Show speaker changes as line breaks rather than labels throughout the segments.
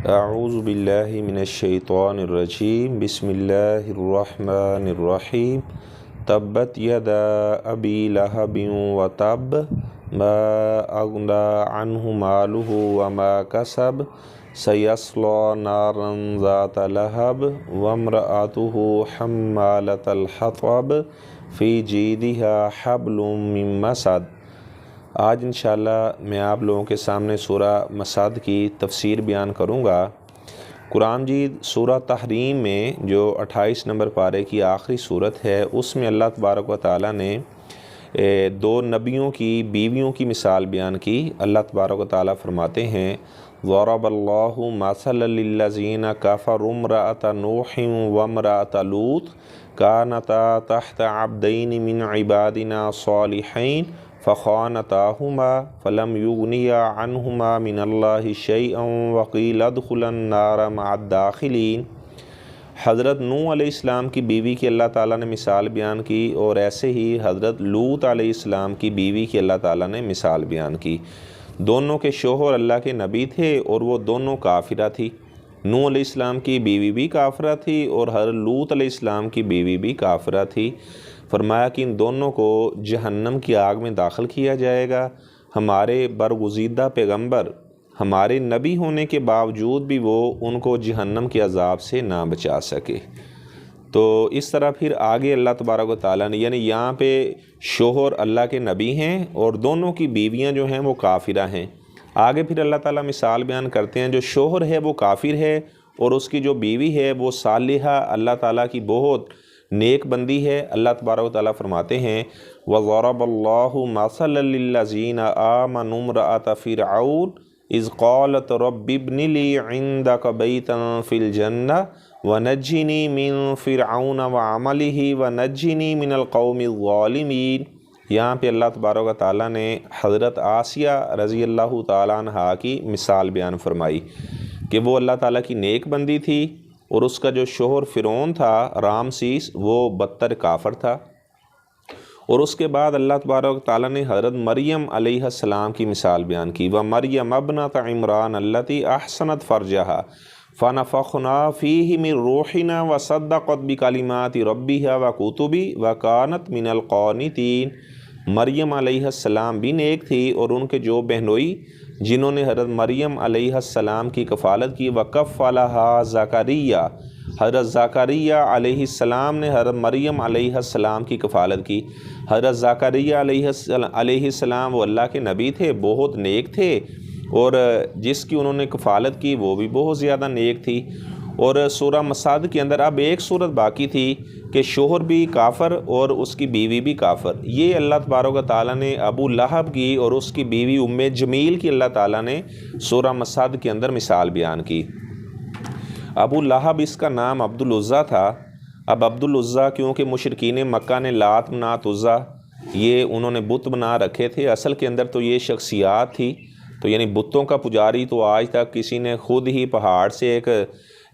اعوذ باللہ من الشیطان الرجیم بسم اللہ الرحمن الرحیم تبت یدا ابی لہب وتب ما اغنی عنہ مالہ وما کسب سیصلی نارا ذات لہب وامرأتہ حمالۃ الحطب فی جیدہا حبل من مسد۔ آج انشاءاللہ میں آپ لوگوں کے سامنے سورہ مسد کی تفسیر بیان کروں گا۔ قرآن مجید سورہ تحریم میں جو 28 نمبر پارے کی آخری صورت ہے، اس میں اللہ تبارک و تعالیٰ نے دو نبیوں کی بیویوں کی مثال بیان کی۔ اللہ تبارک و تعالیٰ فرماتے ہیں ضرب اللہ مثلا للذین کفروا امرأۃ نوح وامرأۃ لوط کانتا تحت عبدین من عبادنا صالحین فخانتاہما فلم یغنیا عنہما من اللہ شیئا وقیل ادخلا النار مع الداخلین۔ حضرت نوح علیہ السلام کی بیوی کی اللہ تعالیٰ نے مثال بیان کی، اور ایسے ہی حضرت لوط علیہ السلام کی بیوی کی اللہ تعالیٰ نے مثال بیان کی۔ دونوں کے شوہر اللہ کے نبی تھے اور وہ دونوں کافرہ تھی۔ نوح علیہ السلام کی بیوی بھی کافرہ تھی اور حضرت لوط علیہ السلام کی بیوی بھی کافرہ تھی۔ فرمایا کہ ان دونوں کو جہنم کی آگ میں داخل کیا جائے گا۔ ہمارے برگزیدہ پیغمبر ہمارے نبی ہونے کے باوجود بھی وہ ان کو جہنم کے عذاب سے نہ بچا سکے۔ تو اس طرح پھر آگے اللہ تبارک و تعالیٰ نے، یعنی یہاں پہ شوہر اللہ کے نبی ہیں اور دونوں کی بیویاں جو ہیں وہ کافرہ ہیں۔ آگے پھر اللہ تعالیٰ مثال بیان کرتے ہیں، جو شوہر ہے وہ کافر ہے اور اس کی جو بیوی ہے وہ صالحہ، اللہ تعالیٰ کی بہت نیک بندی ہے۔ اللہ تبارک و تعالیٰ فرماتے ہیں وَضَرَبَ اللَّهُ مَثَلًا لِلَّذِينَ آمَنُوا امْرَأَتَ فِرْعَوْنَ إِذْ قَالَتْ رَبِّ ابْنِ لِي عِندَكَ بَيْتًا فِي الْجَنَّةِ وَنَجِّنِي مِنْ فِرْعَوْنَ وَعَمَلِهِ وَنَجِّنِي مِنَ الْقَوْمِ الظَّالِمِينَ۔ یہاں پہ اللہ تبارک و تعالیٰ نے حضرت آسیہ رضی اللہ تعالیٰ عنہا کی مثال بیان فرمائی کہ وہ اللہ تعالیٰ کی نیک بندی تھی اور اس کا جو شوہر فرعون تھا رامسیس، وہ بدتر کافر تھا۔ اور اس کے بعد اللہ تبارک و تعالیٰ نے حضرت مریم علیہ السلام کی مثال بیان کی وَمَرْيَمَ ابْنَتَ عِمْرَانَ الَّتِي أَحْصَنَتْ فَرْجَهَا فَنَفَخْنَا فِيهِ مِنْ رُوحِنَا وَصَدَّقَتْ بِكَلِمَاتِ رَبِّهَا وَكُتُبِهِ وَكَانَتْ مِنَ الْقَانِتِينَ۔ مریم علیہ السلام بھی نیک تھی اور ان کے جو بہنوئی جنہوں نے حضرت مریم علیہ السلام کی کفالت کی، وَكَفَّلَهَا زَكَرِيَّا، حضرت زکریا علیہ السلام نے حضرت مریم علیہ السلام کی کفالت کی۔ حضرت زکریا علیہ السلام وہ اللہ کے نبی تھے، بہت نیک تھے، اور جس کی انہوں نے کفالت کی وہ بھی بہت زیادہ نیک تھی۔ اور سورہ مسد کے اندر اب ایک صورت باقی تھی کہ شوہر بھی کافر اور اس کی بیوی بھی کافر۔ یہ اللہ تبارک و تعالیٰ نے ابو لہب کی اور اس کی بیوی ام جمیل کی اللہ تعالیٰ نے سورہ مسد کے اندر مثال بیان کی۔ ابو لہب اس کا نام عبدالعزیٰ تھا۔ اب عبدالعزیٰ کیونکہ مشرکین مکہ نے لات منات عزیٰ یہ انہوں نے بت بنا رکھے تھے، اصل کے اندر تو یہ شخصیات تھی، تو یعنی بتوں کا پجاری تو آج تک کسی نے خود ہی پہاڑ سے ایک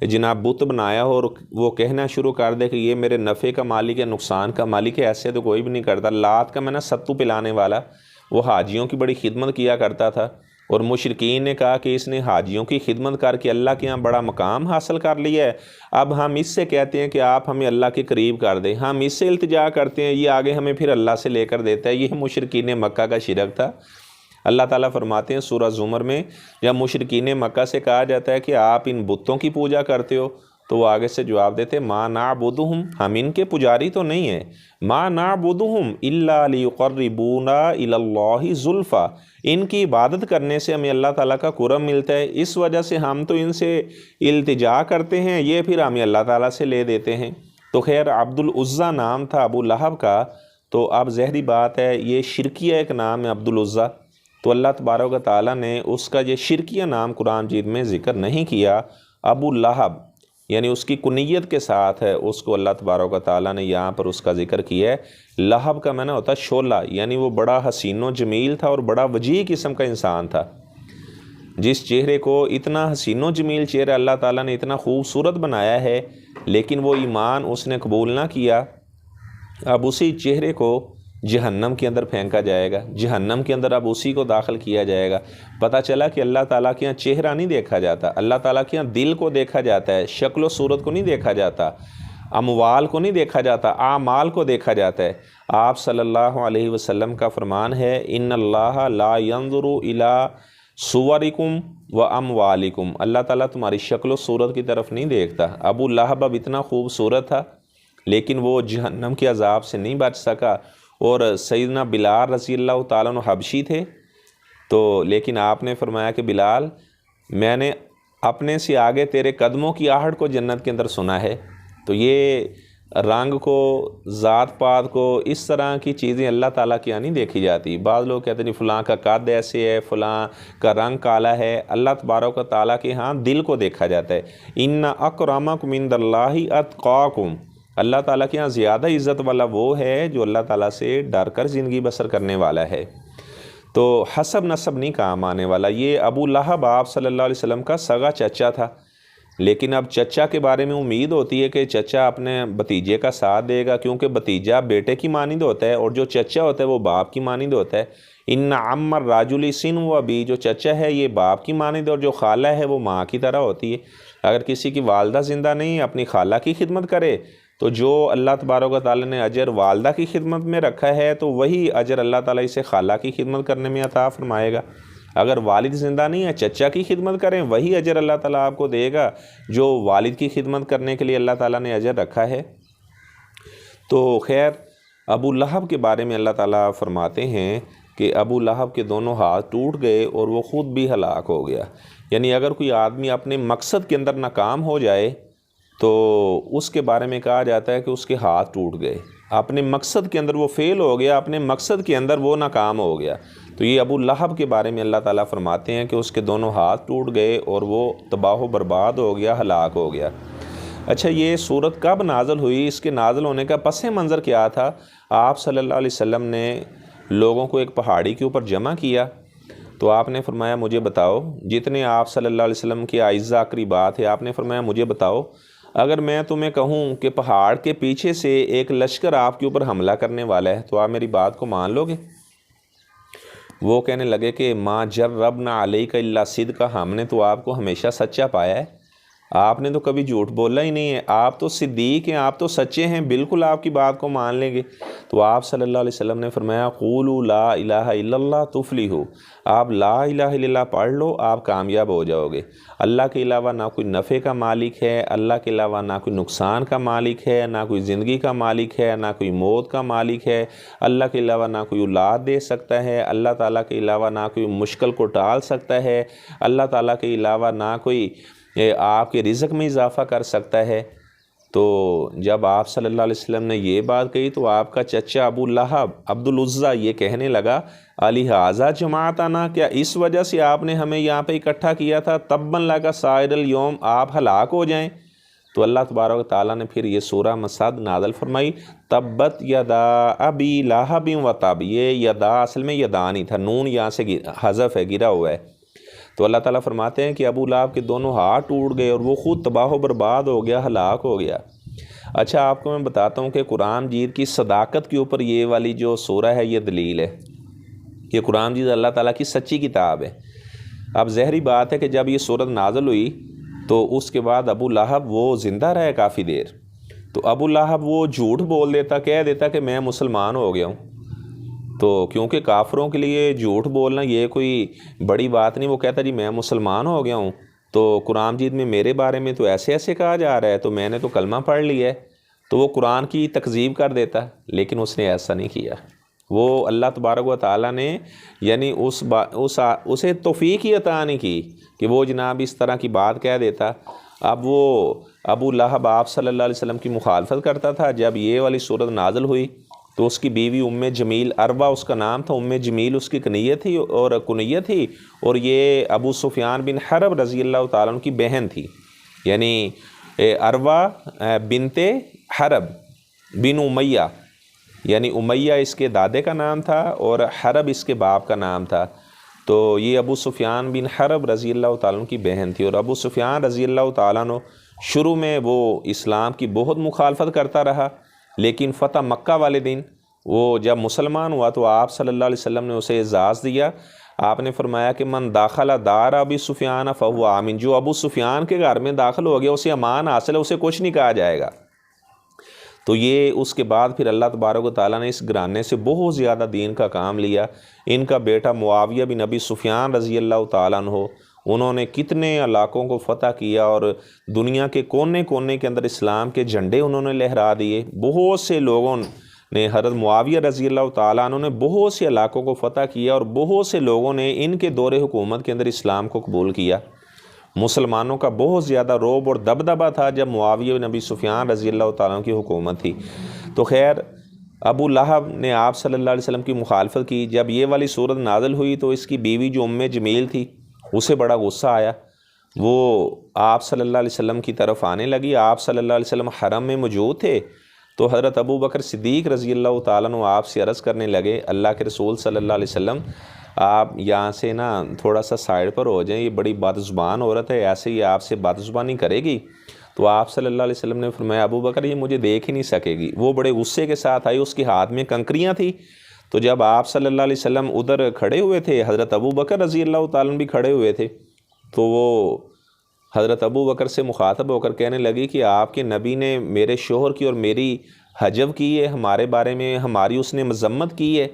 جناب بت بنایا اور وہ کہنا شروع کر دے کہ یہ میرے نفع کا مالک ہے، نقصان کا مالک ہے، ایسے تو کوئی بھی نہیں کرتا۔ لات کا میں نے ستو پلانے والا، وہ حاجیوں کی بڑی خدمت کیا کرتا تھا، اور مشرکین نے کہا کہ اس نے حاجیوں کی خدمت کر کے اللہ کے ہاں بڑا مقام حاصل کر لیا ہے، اب ہم اس سے کہتے ہیں کہ آپ ہمیں اللہ کے قریب کر دیں، ہم اس سے التجا کرتے ہیں، یہ آگے ہمیں پھر اللہ سے لے کر دیتا ہے۔ یہ مشرکین مکہ کا شرک تھا۔ اللہ تعالیٰ فرماتے ہیں سورہ زمر میں، جب مشرکین مکہ سے کہا جاتا ہے کہ آپ ان بتوں کی پوجا کرتے ہو، تو وہ آگے سے جواب دیتے ما نعبدہم، ہم ان کے پجاری تو نہیں ہیں، ما نعبدہم الا لیقربونا الی اللہ زلفی، ان کی عبادت کرنے سے ہمیں اللہ تعالیٰ کا قرب ملتا ہے، اس وجہ سے ہم تو ان سے التجا کرتے ہیں، یہ پھر ہمیں اللہ تعالیٰ سے لے دیتے ہیں۔ تو خیر عبدالعزیٰ نام تھا ابو لہب کا، تو اب ظاہری بات ہے یہ شرکیہ ایک نام ہے عبدالعزیٰ، تو اللہ تبارک و تعالیٰ نے اس کا یہ شرکیہ نام قرآن مجید میں ذکر نہیں کیا۔ ابو لہب یعنی اس کی کنیت کے ساتھ ہے، اس کو اللہ تبارک و تعالیٰ نے یہاں پر اس کا ذکر کیا ہے۔ لہب کا معنی ہوتا ہے شعلہ، یعنی وہ بڑا حسین و جمیل تھا اور بڑا وجیح قسم کا انسان تھا، جس چہرے کو اتنا حسین و جمیل چہرہ اللہ تعالیٰ نے اتنا خوبصورت بنایا ہے، لیکن وہ ایمان اس نے قبول نہ کیا۔ اب اسی چہرے کو جہنم کے اندر پھینکا جائے گا، جہنم کے اندر اب اسی کو داخل کیا جائے گا۔ پتہ چلا کہ اللہ تعالیٰ کے یہاں چہرہ نہیں دیکھا جاتا، اللہ تعالیٰ کے یہاں دل کو دیکھا جاتا ہے، شکل و صورت کو نہیں دیکھا جاتا، اموال کو نہیں دیکھا جاتا، اعمال کو دیکھا جاتا ہے۔ آپ صلی اللہ علیہ وسلم کا فرمان ہے، ان اللہ لا ينظر الی صورکم و اموالکم، اللہ تعالیٰ تمہاری شکل و صورت کی طرف نہیں دیکھتا۔ ابو لہب اب اتنا خوبصورت تھا لیکن وہ جہنم کے عذاب سے نہیں بچ سکا، اور سیدنا بلال رضی اللہ تعالیٰ عنہ حبشی تھے، تو لیکن آپ نے فرمایا کہ بلال، میں نے اپنے سے آگے تیرے قدموں کی آہٹ کو جنت کے اندر سنا ہے۔ تو یہ رنگ کو، ذات پات کو، اس طرح کی چیزیں اللہ تعالیٰ کی یہاں نہیں دیکھی جاتی۔ بعض لوگ کہتے ہیں فلاں کا قد ایسے ہے، فلاں کا رنگ کالا ہے، اللہ تبارک و تعالیٰ کے ہاں دل کو دیکھا جاتا ہے۔ ان اکرمکم عند اللہ اتقاکم، اللہ تعالیٰ کے ہاں زیادہ عزت والا وہ ہے جو اللہ تعالیٰ سے ڈر کر زندگی بسر کرنے والا ہے۔ تو حسب نسب نہیں کام آنے والا۔ یہ ابو لہب آپ صلی اللہ علیہ وسلم کا سگا چچا تھا، لیکن اب چچا کے بارے میں امید ہوتی ہے کہ چچا اپنے بھتیجے کا ساتھ دے گا، کیونکہ بھتیجا بیٹے کی مانند ہوتا ہے اور جو چچا ہوتا ہے وہ باپ کی مانند ہوتا ہے۔ ان عم الرجل سن و ابی، جو چچا ہے یہ باپ کی مانند، اور جو خالہ ہے وہ ماں کی طرح ہوتی ہے۔ اگر کسی کی والدہ زندہ نہیں، اپنی خالہ کی خدمت کرے تو جو اللہ تبارک و تعالیٰ نے اجر والدہ کی خدمت میں رکھا ہے تو وہی اجر اللہ تعالیٰ اسے خالہ کی خدمت کرنے میں عطا فرمائے گا۔ اگر والد زندہ نہیں ہے، چچا کی خدمت کریں، وہی اجر اللہ تعالیٰ آپ کو دے گا جو والد کی خدمت کرنے کے لیے اللہ تعالیٰ نے اجر رکھا ہے۔ تو خیر، ابو لہب کے بارے میں اللہ تعالیٰ فرماتے ہیں کہ ابو لہب کے دونوں ہاتھ ٹوٹ گئے اور وہ خود بھی ہلاک ہو گیا۔ یعنی اگر کوئی آدمی اپنے مقصد کے اندر ناکام ہو جائے تو اس کے بارے میں کہا جاتا ہے کہ اس کے ہاتھ ٹوٹ گئے، اپنے مقصد کے اندر وہ فیل ہو گیا، اپنے مقصد کے اندر وہ ناکام ہو گیا۔ تو یہ ابو لہب کے بارے میں اللہ تعالیٰ فرماتے ہیں کہ اس کے دونوں ہاتھ ٹوٹ گئے اور وہ تباہ و برباد ہو گیا، ہلاک ہو گیا۔ اچھا، یہ صورت کب نازل ہوئی؟ اس کے نازل ہونے کا پس منظر کیا تھا؟ آپ صلی اللہ علیہ وسلم نے لوگوں کو ایک پہاڑی کے اوپر جمع کیا تو آپ نے فرمایا مجھے بتاؤ، جتنے آپ صلی اللہ علیہ وسلم کے اعزاء قریبات ہیں، آپ نے فرمایا مجھے بتاؤ، اگر میں تمہیں کہوں کہ پہاڑ کے پیچھے سے ایک لشکر آپ کے اوپر حملہ کرنے والا ہے تو آپ میری بات کو مان لو گے؟ وہ کہنے لگے کہ ما جربنا علیک الا صدقا، ہم نے تو آپ کو ہمیشہ سچا پایا ہے، آپ نے تو کبھی جھوٹ بولا ہی نہیں ہے، آپ تو صدیق ہیں، آپ تو سچے ہیں، بالکل آپ کی بات کو مان لیں گے۔ تو آپ صلی اللہ علیہ وسلم نے فرمایا قولوا لا الہ الا اللہ تفلحوا، آپ لا الہ الا اللہ پڑھ لو، آپ کامیاب ہو جاؤ گے۔ اللہ کے علاوہ نہ کوئی نفع کا مالک ہے، اللہ کے علاوہ نہ کوئی نقصان کا مالک ہے، نہ کوئی زندگی کا مالک ہے، نہ کوئی موت کا مالک ہے، اللہ کے علاوہ نہ کوئی اولاد دے سکتا ہے، اللہ تعالیٰ کے علاوہ نہ کوئی مشکل کو ٹال سکتا ہے، اللہ تعالیٰ کے علاوہ نہ کوئی آپ کے رزق میں اضافہ کر سکتا ہے۔ تو جب آپ صلی اللہ علیہ وسلم نے یہ بات کہی تو آپ کا چچا ابو لہب عبد العزیٰ یہ کہنے لگا الہٰذا جماعتنا، کیا اس وجہ سے آپ نے ہمیں یہاں پہ اکٹھا کیا تھا؟ تبا لک سائر الیوم، آپ ہلاک ہو جائیں۔ تو اللہ تبارک و تعالیٰ نے پھر یہ سورہ مسد نازل فرمائی، تبت یدا ابی لہب و تب، یہ یدا اصل میں یدا نہیں تھا، نون یہاں سے حذف ہے، گرا ہوا ہے۔ تو اللہ تعالیٰ فرماتے ہیں کہ ابو لہب کے دونوں ہاتھ ٹوٹ گئے اور وہ خود تباہ و برباد ہو گیا، ہلاک ہو گیا۔ اچھا، آپ کو میں بتاتا ہوں کہ قرآن مجید کی صداقت کے اوپر یہ والی جو سورہ ہے یہ دلیل ہے کہ قرآن مجید اللہ تعالیٰ کی سچی کتاب ہے۔ اب ظاہری بات ہے کہ جب یہ سورت نازل ہوئی تو اس کے بعد ابو لہب وہ زندہ رہے کافی دیر، تو ابو لہب وہ جھوٹ بول دیتا، کہہ دیتا کہ میں مسلمان ہو گیا ہوں۔ تو کیونکہ کافروں کے لیے جھوٹ بولنا یہ کوئی بڑی بات نہیں، وہ کہتا جی میں مسلمان ہو گیا ہوں، تو قرآن مجید میں میرے بارے میں تو ایسے ایسے کہا جا رہا ہے، تو میں نے تو کلمہ پڑھ لیا ہے، تو وہ قرآن کی تکذیب کر دیتا۔ لیکن اس نے ایسا نہیں کیا، وہ اللہ تبارک و تعالیٰ نے یعنی اسے توفیق ہی عطا نہیں کی کہ وہ جناب اس طرح کی بات کہہ دیتا۔ اب وہ ابو لہب آپ صلی اللہ علیہ وسلم کی مخالفت کرتا تھا۔ جب یہ والی صورت نازل ہوئی تو اس کی بیوی ام جمیل، عربہ اس کا نام تھا، ام جمیل اس کی کنیت تھی اور کنیت تھی، اور یہ ابو سفیان بن حرب رضی اللہ تعالیٰ عنہ کی بہن تھی، یعنی عربہ بنت حرب بن امیہ، یعنی امیہ اس کے دادے کا نام تھا اور حرب اس کے باپ کا نام تھا۔ تو یہ ابو سفیان بن حرب رضی اللہ تعالیٰ عنہ کی بہن تھی، اور ابو سفیان رضی اللہ تعالیٰ عنہ شروع میں وہ اسلام کی بہت مخالفت کرتا رہا، لیکن فتح مکہ والے دن وہ جب مسلمان ہوا تو آپ صلی اللہ علیہ وسلم نے اسے اعزاز دیا. آپ نے فرمایا کہ من داخل دار ابی سفیان فہو آمن، جو ابو سفیان کے گھر میں داخل ہو گیا اسے امان حاصل ہے، اسے کچھ نہیں کہا جائے گا. تو یہ اس کے بعد پھر اللہ تبارک و تعالیٰ نے اس گھرانے سے بہت زیادہ دین کا کام لیا. ان کا بیٹا معاویہ بن ابی سفیان رضی اللہ تعالیٰ عنہ، انہوں نے کتنے علاقوں کو فتح کیا اور دنیا کے کونے کونے کے اندر اسلام کے جھنڈے انہوں نے لہرا دیے. بہت سے لوگوں نے، حضرت معاویہ رضی اللہ تعالیٰ عنہ نے بہت سے علاقوں کو فتح کیا اور بہت سے لوگوں نے ان کے دور حکومت کے اندر اسلام کو قبول کیا. مسلمانوں کا بہت زیادہ رعب اور دبدبہ تھا جب معاویہ بن ابی سفیان رضی اللہ تعالیٰ عنہ کی حکومت تھی. تو خیر ابو لہب نے آپ صلی اللہ علیہ وسلم کی مخالفت کی. جب یہ والی صورت نازل ہوئی تو اس کی بیوی جو جمیل تھی اسے بڑا غصہ آیا. وہ آپ صلی اللہ علیہ وسلم کی طرف آنے لگی. آپ صلی اللہ علیہ وسلم حرم میں موجود تھے تو حضرت ابو بکر صدیق رضی اللہ تعالیٰ عنہ آپ سے عرض کرنے لگے، اللہ کے رسول صلی اللہ علیہ وسلم آپ یہاں سے نا تھوڑا سا سائڈ پر ہو جائیں، یہ بڑی بد زبان عورت ہے، ایسے ہی آپ سے بد زبانی کرے گی. تو آپ صلی اللہ علیہ وسلم نے فرمایا ابو بکر یہ مجھے دیکھ ہی نہیں سکے گی. وہ بڑے غصے کے ساتھ آئی، اس کے ہاتھ میں کنکریاں تھیں. تو جب آپ صلی اللہ علیہ وسلم ادھر کھڑے ہوئے تھے، حضرت ابو بکر رضی اللہ تعالیٰ عنہ بھی کھڑے ہوئے تھے، تو وہ حضرت ابو بکر سے مخاطب ہو کر کہنے لگی کہ آپ کے نبی نے میرے شوہر کی اور میری حجب کی ہے، ہمارے بارے میں ہماری اس نے مذمت کی ہے.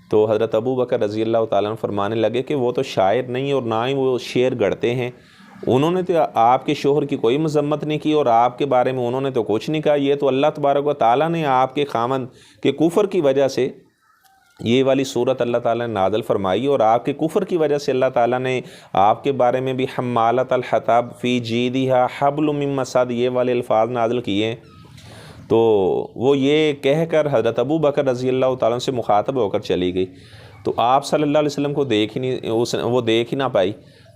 تو حضرت ابو بکر رضی اللہ تعالیٰ عنہ فرمانے لگے کہ وہ تو شاعر نہیں اور نہ ہی وہ شعر گڑھتے ہیں، انہوں نے تو آپ کے شوہر کی کوئی مذمت نہیں کی اور آپ کے بارے میں انہوں نے تو کچھ نہیں کہا. یہ تو اللہ تبارک و تعالیٰ نے آپ کے خامند کے کفر کی وجہ سے یہ والی صورت اللہ تعالیٰ نے نازل فرمائی، اور آپ کے کفر کی وجہ سے اللہ تعالیٰ نے آپ کے بارے میں بھی حمالۃ الحطب فی جیدہا حبل من مسد یہ والے الفاظ نازل کیے ہیں. تو وہ یہ کہہ کر حضرت ابو بکر رضی اللہ تعالیٰ سے مخاطب ہو کر چلی گئی. تو آپ صلی اللہ علیہ وسلم کو وہ دیکھ ہی نہ پائی.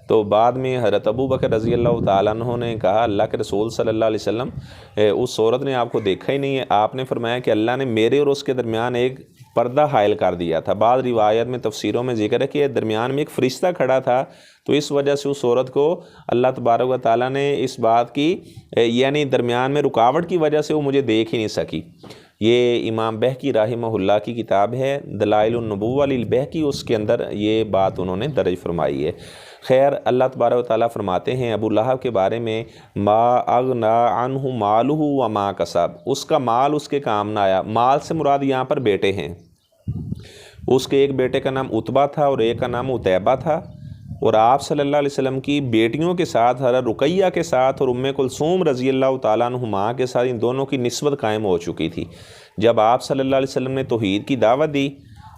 تو بعد میں حضرت ابو بکر رضی اللہ تعالیٰ عنہ نے کہا اللہ کے رسول صلی اللہ علیہ وسلم اس عورت نے آپ کو دیکھا ہی نہیں ہے. آپ نے فرمایا کہ اللہ نے میرے اور اس کے درمیان ایک پردہ حائل کر دیا تھا. بعض روایت میں تفسیروں میں ذکر ہے کہ درمیان میں ایک فرشتہ کھڑا تھا، تو اس وجہ سے اس عورت کو اللہ تبارک و تعالیٰ نے اس بات کی یعنی درمیان میں رکاوٹ کی وجہ سے وہ مجھے دیکھ ہی نہیں سکی. یہ امام بہقی رحمہ اللہ کی کتاب ہے دلائل النبوہ للبہقی، اس کے اندر یہ بات انہوں نے درج فرمائی ہے. خیر اللہ تبارک و تعالیٰ فرماتے ہیں ابو لہب کے بارے میں ما اغنا عنہ مالہ وما کسب، اس کا مال اس کے کام نہ آیا. مال سے مراد یہاں پر بیٹے ہیں. اس کے ایک بیٹے کا نام عتبہ تھا اور ایک کا نام عتیبہ تھا، اور آپ صلی اللہ علیہ وسلم کی بیٹیوں کے ساتھ حضرت رقیہ کے ساتھ اور ام کلثوم رضی اللہ تعالیٰ عنہما کے ساتھ ان دونوں کی نسبت قائم ہو چکی تھی. جب آپ صلی اللہ علیہ وسلم نے توحید کی دعوت دی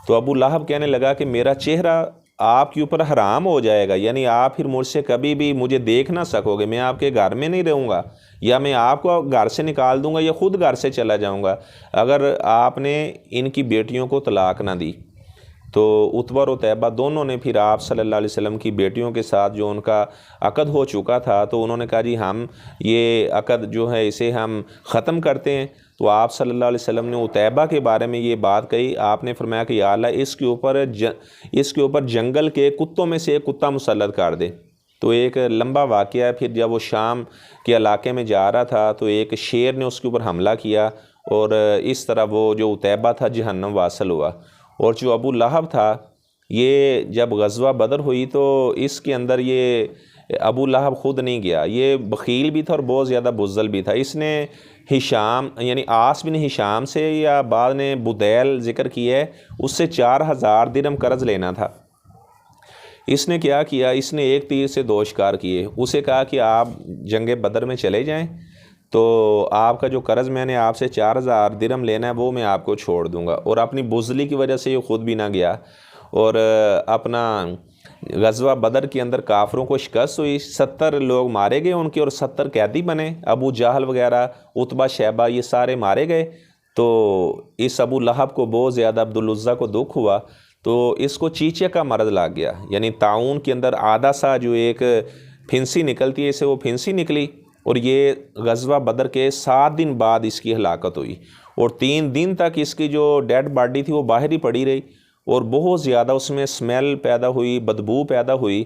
تو ابو لہب کہنے لگا کہ میرا چہرہ آپ کے اوپر حرام ہو جائے گا، یعنی آپ پھر مجھ سے کبھی بھی مجھے دیکھ نہ سکو گے، میں آپ کے گھر میں نہیں رہوں گا، یا میں آپ کو گھر سے نکال دوں گا یا خود گھر سے چلا جاؤں گا اگر آپ نے ان کی بیٹیوں کو طلاق نہ دی. تو عتبہ اور عتیبہ دونوں نے پھر آپ صلی اللہ علیہ وسلم کی بیٹیوں کے ساتھ جو ان کا عقد ہو چکا تھا تو انہوں نے کہا جی ہم یہ عقد جو ہے اسے ہم ختم کرتے ہیں. تو آپ صلی اللہ علیہ وسلم نے عتیبہ کے بارے میں یہ بات کہی. آپ نے فرمایا کہ یا اللہ اس کے اوپر جنگل کے کتوں میں سے ایک کتا مسلط کر دے. تو ایک لمبا واقعہ ہے. پھر جب وہ شام کے علاقے میں جا رہا تھا تو ایک شیر نے اس کے اوپر حملہ کیا اور اس طرح وہ جو عتیبہ تھا جہنم واصل ہوا. اور جو ابو لہب تھا یہ جب غزوہ بدر ہوئی تو اس کے اندر یہ ابو لہب خود نہیں گیا، یہ بخیل بھی تھا اور بہت زیادہ بزدل بھی تھا. اس نے ہشام یعنی عاص بن ہشام سے یا بعد نے بدیل ذکر کیا ہے اس سے 4000 درہم قرض لینا تھا. اس نے کیا کیا، اس نے ایک تیر سے 2 شکار کیے. اسے کہا کہ آپ جنگ بدر میں چلے جائیں تو آپ کا جو قرض میں نے آپ سے 4000 درہم لینا ہے وہ میں آپ کو چھوڑ دوں گا. اور اپنی بزدلی کی وجہ سے یہ خود بھی نہ گیا اور اپنا غزوہ بدر کے اندر کافروں کو شکست ہوئی. 70 لوگ مارے گئے ان کے اور 70 قیدی بنے. ابو جہل وغیرہ عتبہ شیبہ یہ سارے مارے گئے. تو اس ابو لہب کو بہت زیادہ عبدالعزیٰ کو دکھ ہوا تو اس کو چیچے کا مرض لگ گیا، یعنی طاعون کے اندر آدھا سا جو ایک پھنسی نکلتی ہے اسے وہ پھنسی نکلی. اور یہ غزوہ بدر کے 7 دن بعد اس کی ہلاکت ہوئی اور 3 دن تک اس کی جو ڈیڈ باڈی تھی وہ باہر ہی پڑی رہی اور بہت زیادہ اس میں سمیل پیدا ہوئی، بدبو پیدا ہوئی.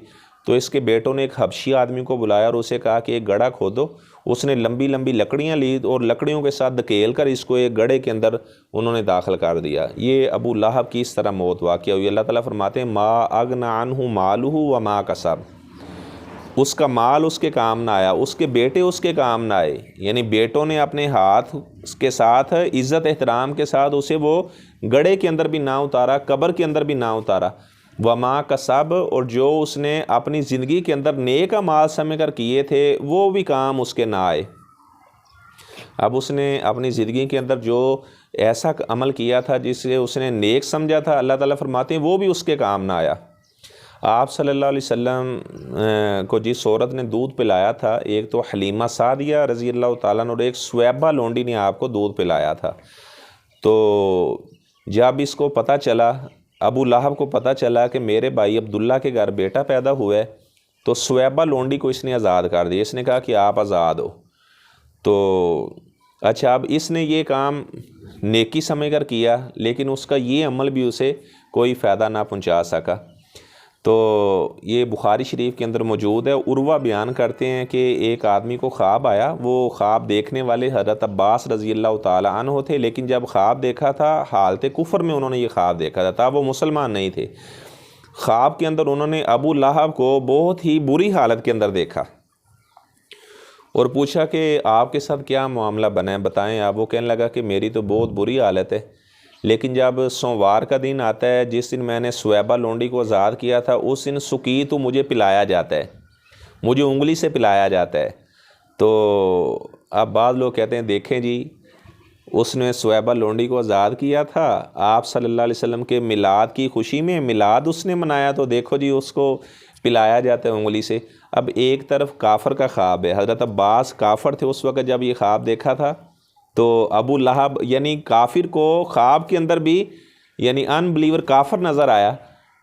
تو اس کے بیٹوں نے ایک حبشی آدمی کو بلایا اور اسے کہا کہ ایک گڑھا کھودو۔ اس نے لمبی لمبی لکڑیاں لی اور لکڑیوں کے ساتھ دھکیل کر اس کو ایک گڑھے کے اندر انہوں نے داخل کر دیا۔ یہ ابو لہب کی اس طرح موت واقع ہوئی۔ اللہ تعالیٰ فرماتے ہیں ما اغنی عنہ مالہ وما کسب، اس کا مال اس کے کام نہ آیا، اس کے بیٹے اس کے کام نہ آئے، یعنی بیٹوں نے اپنے ہاتھ کے ساتھ عزت احترام کے ساتھ اسے وہ گڑھے کے اندر بھی نہ اتارا، قبر کے اندر بھی نہ اتارا۔ وما کسب، اور جو اس نے اپنی زندگی کے اندر نیک اعمال سمجھ کر کیے تھے وہ بھی کام اس کے نہ آئے۔ اب اس نے اپنی زندگی کے اندر جو ایسا عمل کیا تھا جسے اس نے نیک سمجھا تھا، اللہ تعالیٰ فرماتے ہیں وہ بھی اس کے کام نہ آیا۔ آپ صلی اللہ علیہ وسلم کو جس عورت نے دودھ پلایا تھا، ایک تو حلیمہ سعدیہ رضی اللہ تعالیٰ عنہ اور ایک سویبہ لونڈی نے آپ کو دودھ پلایا تھا۔ تو جب اس کو پتہ چلا، ابو لہب کو پتہ چلا کہ میرے بھائی عبداللہ کے گھر بیٹا پیدا ہوا ہے، تو سویبہ لونڈی کو اس نے آزاد کر دیا۔ اس نے کہا کہ آپ آزاد ہو۔ تو اچھا، اب اس نے یہ کام نیکی سمجھ کر کیا، لیکن اس کا یہ عمل بھی اسے کوئی فائدہ نہ پہنچا سکا۔ تو یہ بخاری شریف کے اندر موجود ہے۔ عروہ بیان کرتے ہیں کہ ایک آدمی کو خواب آیا، وہ خواب دیکھنے والے حضرت عباس رضی اللہ تعالیٰ عنہ تھے، لیکن جب خواب دیکھا تھا حالت کفر میں انہوں نے یہ خواب دیکھا تھا، وہ مسلمان نہیں تھے۔ خواب کے اندر انہوں نے ابو لہب کو بہت ہی بری حالت کے اندر دیکھا اور پوچھا کہ آپ کے ساتھ کیا معاملہ بنا ہے، بتائیں آپ۔ وہ کہنے لگا کہ میری تو بہت بری حالت ہے، لیکن جب سوموار کا دن آتا ہے، جس دن میں نے سویبہ لونڈی کو آزاد کیا تھا، اس دن سکی تو مجھے پلایا جاتا ہے، مجھے انگلی سے پلایا جاتا ہے۔ تو اب بعض لوگ کہتے ہیں دیکھیں جی، اس نے سویبہ لونڈی کو آزاد کیا تھا، آپ صلی اللہ علیہ وسلم کے میلاد کی خوشی میں میلاد اس نے منایا، تو دیکھو جی اس کو پلایا جاتا ہے انگلی سے۔ اب ایک طرف کافر کا خواب ہے، حضرت عباس کافر تھے اس وقت جب یہ خواب دیکھا تھا، تو ابو لہب یعنی کافر کو خواب کے اندر بھی یعنی ان بلیور کافر نظر آیا،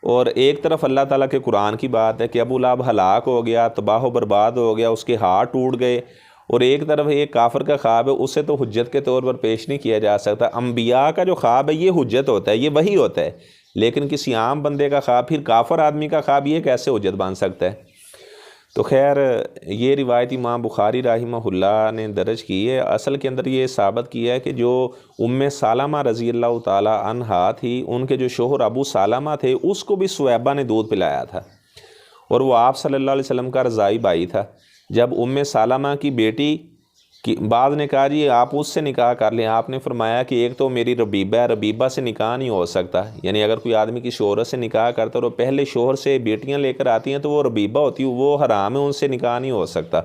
اور ایک طرف اللہ تعالیٰ کے قرآن کی بات ہے کہ ابو لہب ہلاک ہو گیا، تباہ و برباد ہو گیا، اس کے ہاتھ ٹوٹ گئے، اور ایک طرف ایک کافر کا خواب ہے، اسے تو حجت کے طور پر پیش نہیں کیا جا سکتا۔ انبیاء کا جو خواب ہے یہ حجت ہوتا ہے، یہ وحی ہوتا ہے، لیکن کسی عام بندے کا خواب، پھر کافر آدمی کا خواب، یہ کیسے حجت بن سکتا ہے؟ تو خیر، یہ روایت امام بخاری رحمہ اللہ نے درج کی ہے۔ اصل کے اندر یہ ثابت کیا ہے کہ جو ام سلمہ رضی اللہ تعالی عنہا تھی، ان کے جو شوہر ابو سلمہ تھے، اس کو بھی سویبہ نے دودھ پلایا تھا، اور وہ آپ صلی اللہ علیہ وسلم کا رضائی بھائی تھا۔ جب ام سلمہ کی بیٹی کی بعض نے کہا جی آپ اس سے نکاح کر لیں، آپ نے فرمایا کہ ایک تو میری ربیبہ ہے، ربیبہ سے نکاح نہیں ہو سکتا، یعنی اگر کوئی آدمی کی شوہر سے نکاح کرتا ہے اور پہلے شوہر سے بیٹیاں لے کر آتی ہیں تو وہ ربیبہ ہوتی ہے، وہ حرام ہے، ان سے نکاح نہیں ہو سکتا۔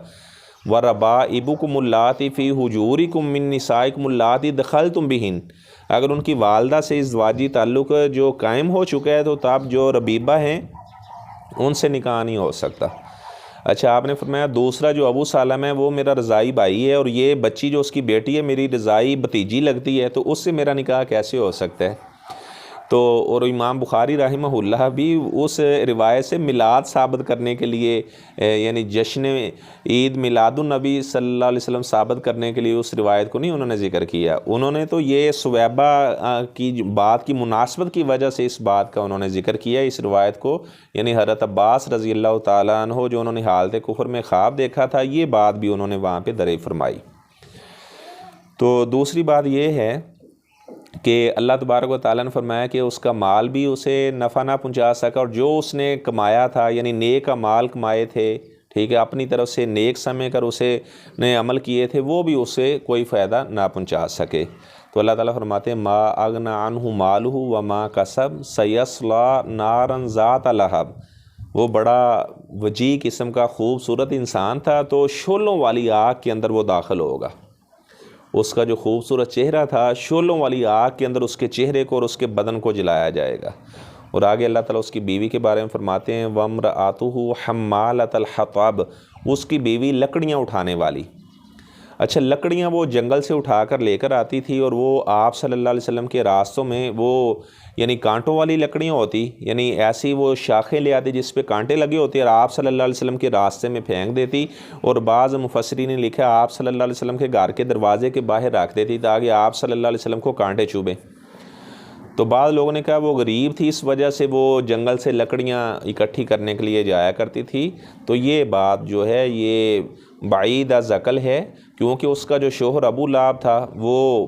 وَرَبَائِبُكُمُ اللَّاتِي فِي حُجُورِكُم مِّن نِّسَائِكُمُ اللَّاتِي دَخَلْتُم بِهِنَّ، اگر ان کی والدہ سے ازدواجی تعلق جو قائم ہو چکا ہے تو تب جو ربیبہ ہیں ان سے نکاح نہیں ہو سکتا۔ اچھا، آپ نے فرمایا دوسرا جو ابو سلمہ ہے وہ میرا رضائی بھائی ہے، اور یہ بچی جو اس کی بیٹی ہے میری رضائی بھتیجی لگتی ہے، تو اس سے میرا نکاح کیسے ہو سکتا ہے؟ تو اور امام بخاری رحمہ اللہ بھی اس روایت سے میلاد ثابت کرنے کے لیے، یعنی جشن عید میلاد النبی صلی اللہ علیہ وسلم ثابت کرنے کے لیے اس روایت کو نہیں انہوں نے ذکر کیا، انہوں نے تو یہ سویبہ کی بات کی مناسبت کی وجہ سے اس بات کا انہوں نے ذکر کیا اس روایت کو، یعنی حضرت عباس رضی اللہ تعالیٰ عنہ جو انہوں نے حالت کفر میں خواب دیکھا تھا، یہ بات بھی انہوں نے وہاں پہ درج فرمائی۔ تو دوسری بات یہ ہے کہ اللہ تبارک و تعالیٰ نے فرمایا کہ اس کا مال بھی اسے نفع نہ پہنچا سکا، اور جو اس نے کمایا تھا یعنی نیک مال کمائے تھے، ٹھیک ہے، اپنی طرف سے نیک سمجھ کر اسے نے عمل کیے تھے، وہ بھی اسے کوئی فائدہ نہ پہنچا سکے۔ تو اللہ تعالیٰ فرماتے ہیں ما اغنی عنہ مالہ وما کسب سیصلی نارا ذات لہب، وہ بڑا وجیح قسم کا خوبصورت انسان تھا، تو شعلوں والی آگ کے اندر وہ داخل ہوگا۔ اس کا جو خوبصورت چہرہ تھا، شعلوں والی آگ کے اندر اس کے چہرے کو اور اس کے بدن کو جلایا جائے گا۔ اور آگے اللہ تعالیٰ اس کی بیوی کے بارے میں فرماتے ہیں وَامْرَأَتُهُ حَمَّالَةَ الْحَطَبِ، اس کی بیوی لکڑیاں اٹھانے والی۔ اچھا، لکڑیاں وہ جنگل سے اٹھا کر لے کر آتی تھی، اور وہ آپ صلی اللہ علیہ وسلم کے راستوں میں وہ یعنی کانٹوں والی لکڑیاں ہوتی، یعنی ایسی وہ شاخیں لے آتی جس پہ کانٹے لگے ہوتے، اور آپ صلی اللہ علیہ وسلم کے راستے میں پھینک دیتی، اور بعض مفسرین نے لکھا آپ صلی اللہ علیہ وسلم کے گھر کے دروازے کے باہر رکھ دیتی تاکہ آپ صلی اللہ علیہ وسلم کو کانٹے چوبیں۔ تو بعض لوگوں نے کہا وہ غریب تھی اس وجہ سے وہ جنگل سے لکڑیاں اکٹھی کرنے کے لیے جایا کرتی تھی، تو یہ بات جو ہے یہ بعید ذقل ہے، کیونکہ اس کا جو شوہر ابو لہب تھا وہ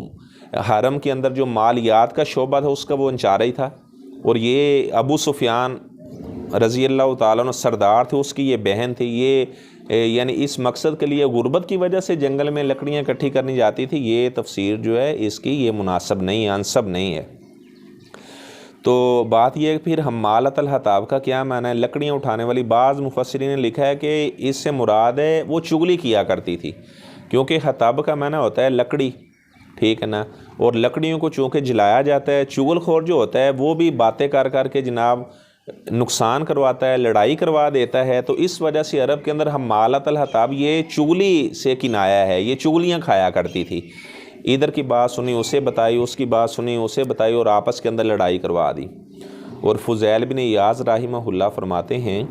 حرم کے اندر جو مالیات کا شعبہ تھا اس کا وہ انچارہ ہی تھا، اور یہ ابو سفیان رضی اللہ تعالیٰ عنہ سردار تھے، اس کی یہ بہن تھی، یہ یعنی اس مقصد کے لیے غربت کی وجہ سے جنگل میں لکڑیاں اکٹھی کرنی جاتی تھی، یہ تفسیر جو ہے اس کی یہ مناسب نہیں، انسب نہیں ہے۔ تو بات یہ ہے پھر حمالۃ الحطب کا کیا معنی ہے؟ لکڑیاں اٹھانے والی۔ بعض مفسرین نے لکھا ہے کہ اس سے مراد ہے وہ چغلی کیا کرتی تھی، کیونکہ حطب کا معنی ہوتا ہے لکڑی، ٹھیک ہے نا، اور لکڑیوں کو چونکہ جلایا جاتا ہے، چغل خور جو ہوتا ہے وہ بھی باتیں کر کر کے جناب نقصان کرواتا ہے، لڑائی کروا دیتا ہے، تو اس وجہ سے عرب کے اندر حمالۃ الحطب یہ چغلی سے کنایا ہے، یہ چغلیاں کھایا کرتی تھی، ادھر کی بات سنی اسے بتائی، اس کی بات سنی اسے بتائی، اور آپس کے اندر لڑائی کروا دی۔ اور فضیل بن ایاض رحمہ اللہ فرماتے ہیں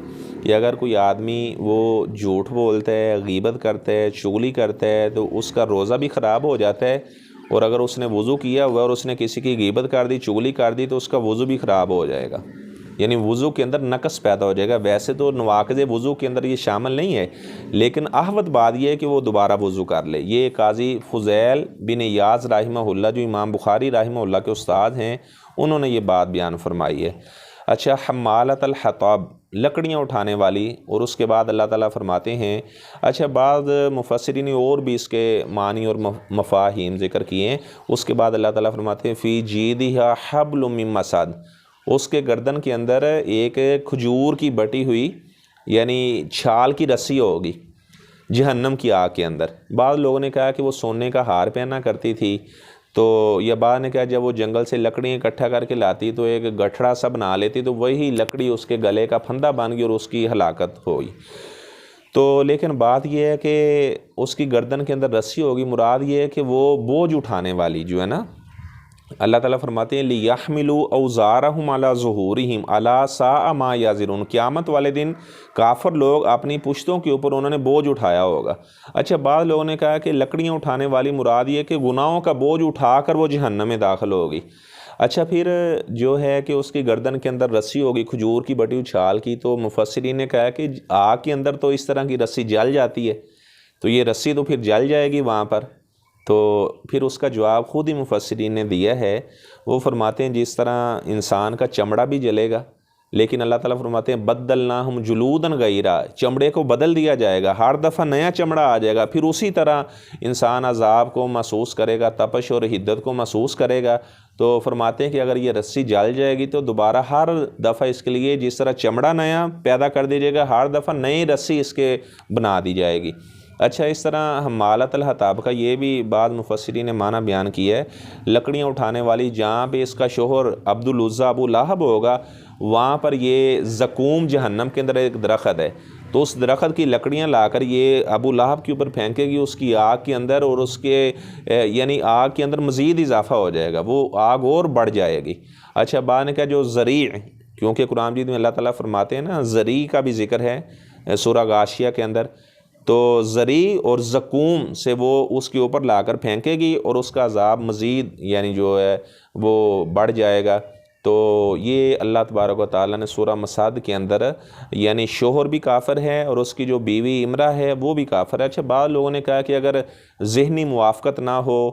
کہ اگر کوئی آدمی وہ جھوٹ بولتا ہے، غیبت کرتا ہے، چغلی کرتا ہے، تو اس کا روزہ بھی خراب ہو جاتا ہے، اور اگر اس نے وضو کیا ہوا اور اس نے کسی کی غیبت کر دی، چغلی کر دی، تو اس کا وضو بھی خراب ہو جائے گا، یعنی وضو کے اندر نقص پیدا ہو جائے گا۔ ویسے تو نواقض وضو کے اندر یہ شامل نہیں ہے، لیکن احوط بات یہ ہے کہ وہ دوبارہ وضو کر لے۔ یہ قاضی فضیل بن ایاض رحمہ اللہ جو امام بخاری رحمہ اللہ کے استاد ہیں، انہوں نے یہ بات بیان فرمائی ہے۔ اچھا، حمالۃ الحطب لکڑیاں اٹھانے والی، اور اس کے بعد اللہ تعالیٰ فرماتے ہیں، اچھا بعض مفسرین نے اور بھی اس کے معنی اور مفاہیم ذکر کیے ہیں۔ اس کے بعد اللہ تعالیٰ فرماتے ہیں فی جیدہا حبل من مسد، اس کے گردن کے اندر ایک کھجور کی بٹی ہوئی یعنی چھال کی رسی ہوگی جہنم کی آگ کے اندر۔ بعض لوگوں نے کہا کہ وہ سونے کا ہار پہنا کرتی تھی، تو یہ بعض نے کہا جب وہ جنگل سے لکڑیاں اکٹھا کر کے لاتی تو ایک گٹھڑا سا بنا لیتی، تو وہی لکڑی اس کے گلے کا پھندا بن گئی اور اس کی ہلاکت ہوئی۔ تو لیکن بات یہ ہے کہ اس کی گردن کے اندر رسی ہوگی، مراد یہ ہے کہ وہ بوجھ اٹھانے والی جو ہے نا، اللہ تعالیٰ فرماتے ہیں لِيَحْمِلُوا أَوْزَارَهُمْ عَلَى ظُهُورِهِمْ أَلَا سَاءَ مَا يَزِرُونَ، قیامت والے دن کافر لوگ اپنی پشتوں کے اوپر انہوں نے بوجھ اٹھایا ہوگا۔ اچھا بعض لوگوں نے کہا کہ لکڑیاں اٹھانے والی مراد یہ کہ گناہوں کا بوجھ اٹھا کر وہ جہنم میں داخل ہوگی۔ اچھا پھر جو ہے کہ اس کی گردن کے اندر رسی ہوگی کھجور کی بٹی ہوئی چھال کی، تو مفسرین نے کہا کہ آگ کے اندر تو اس طرح کی رسی جل جاتی ہے، تو یہ رسی تو پھر جل جائے گی وہاں پر۔ تو پھر اس کا جواب خود ہی مفسرین نے دیا ہے، وہ فرماتے ہیں جس طرح انسان کا چمڑا بھی جلے گا، لیکن اللہ تعالیٰ فرماتے ہیں بدلناہم جلودن غیرہ، چمڑے کو بدل دیا جائے گا، ہر دفعہ نیا چمڑا آ جائے گا، پھر اسی طرح انسان عذاب کو محسوس کرے گا، تپش اور حدت کو محسوس کرے گا۔ تو فرماتے ہیں کہ اگر یہ رسی جل جائے گی تو دوبارہ ہر دفعہ اس کے لیے جس طرح چمڑا نیا پیدا کر دی جائے گا، ہر دفعہ نئی رسی اس کے بنا دی جائے گی۔ اچھا اس طرح حمالۃ الحطب کا یہ بھی بعض مفسرین نے معنی بیان کیا ہے، لکڑیاں اٹھانے والی، جہاں پہ اس کا شوہر عبد العزیٰ ابو لہب ہوگا وہاں پر یہ زقوم جہنم کے اندر ایک درخت ہے، تو اس درخت کی لکڑیاں لا کر یہ ابو لہب کے اوپر پھینکے گی اس کی آگ کے اندر، اور اس کے یعنی آگ کے اندر مزید اضافہ ہو جائے گا، وہ آگ اور بڑھ جائے گی۔ اچھا بعد نے کہا جو ذریع، کیونکہ قرآن مجید میں اللہ تعالیٰ فرماتے ہیں نا ذریع کا بھی ذکر ہے سورہ غاشیہ کے اندر، تو ذریع اور زقوم سے وہ اس کے اوپر لا کر پھینکے گی اور اس کا عذاب مزید یعنی جو ہے وہ بڑھ جائے گا۔ تو یہ اللہ تبارک و تعالیٰ نے سورہ مسد کے اندر یعنی شوہر بھی کافر ہے اور اس کی جو بیوی امرا ہے وہ بھی کافر ہے۔ اچھا بعض لوگوں نے کہا کہ اگر ذہنی موافقت نہ ہو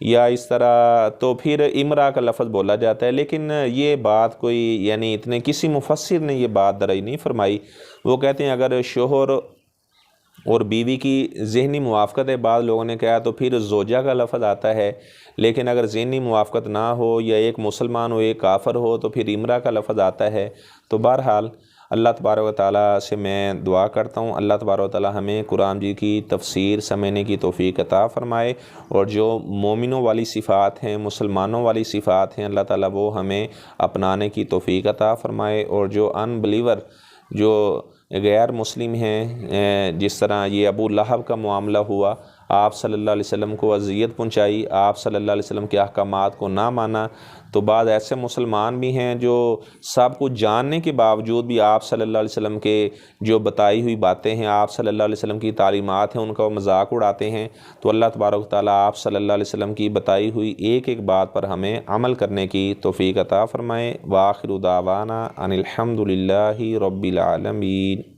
یا اس طرح تو پھر امرا کا لفظ بولا جاتا ہے، لیکن یہ بات کوئی یعنی اتنے کسی مفسر نے یہ بات درج نہیں فرمائی۔ وہ کہتے ہیں اگر شوہر اور بیوی کی ذہنی موافقت ہے، بعض لوگوں نے کہا تو پھر زوجہ کا لفظ آتا ہے، لیکن اگر ذہنی موافقت نہ ہو یا ایک مسلمان ہو ایک کافر ہو تو پھر امرا کا لفظ آتا ہے۔ تو بہرحال اللہ تبارک و تعالیٰ سے میں دعا کرتا ہوں اللہ تبارک و تعالیٰ ہمیں قرآن جی کی تفسیر سمجھنے کی توفیق عطا فرمائے، اور جو مومنوں والی صفات ہیں، مسلمانوں والی صفات ہیں، اللہ تعالیٰ وہ ہمیں اپنانے کی توفیق عطا فرمائے، اور جو ان بلیور جو غیر مسلم ہیں جس طرح یہ ابو لہب کا معاملہ ہوا، آپ صلی اللہ علیہ وسلم کو اذیت پہنچائی، آپ صلی اللہ علیہ وسلم کے احکامات کو نہ مانا، تو بعض ایسے مسلمان بھی ہیں جو سب کچھ جاننے کے باوجود بھی آپ صلی اللہ علیہ وسلم کے جو بتائی ہوئی باتیں ہیں، آپ صلی اللہ علیہ وسلم کی تعلیمات ہیں، ان کا وہ مذاق اڑاتے ہیں۔ تو اللہ تبارک و تعالیٰ آپ صلی اللہ علیہ وسلم کی بتائی ہوئی ایک ایک بات پر ہمیں عمل کرنے کی توفیق عطا فرمائے۔ وآخر دعوانا ان الحمد للہ رب العالمین۔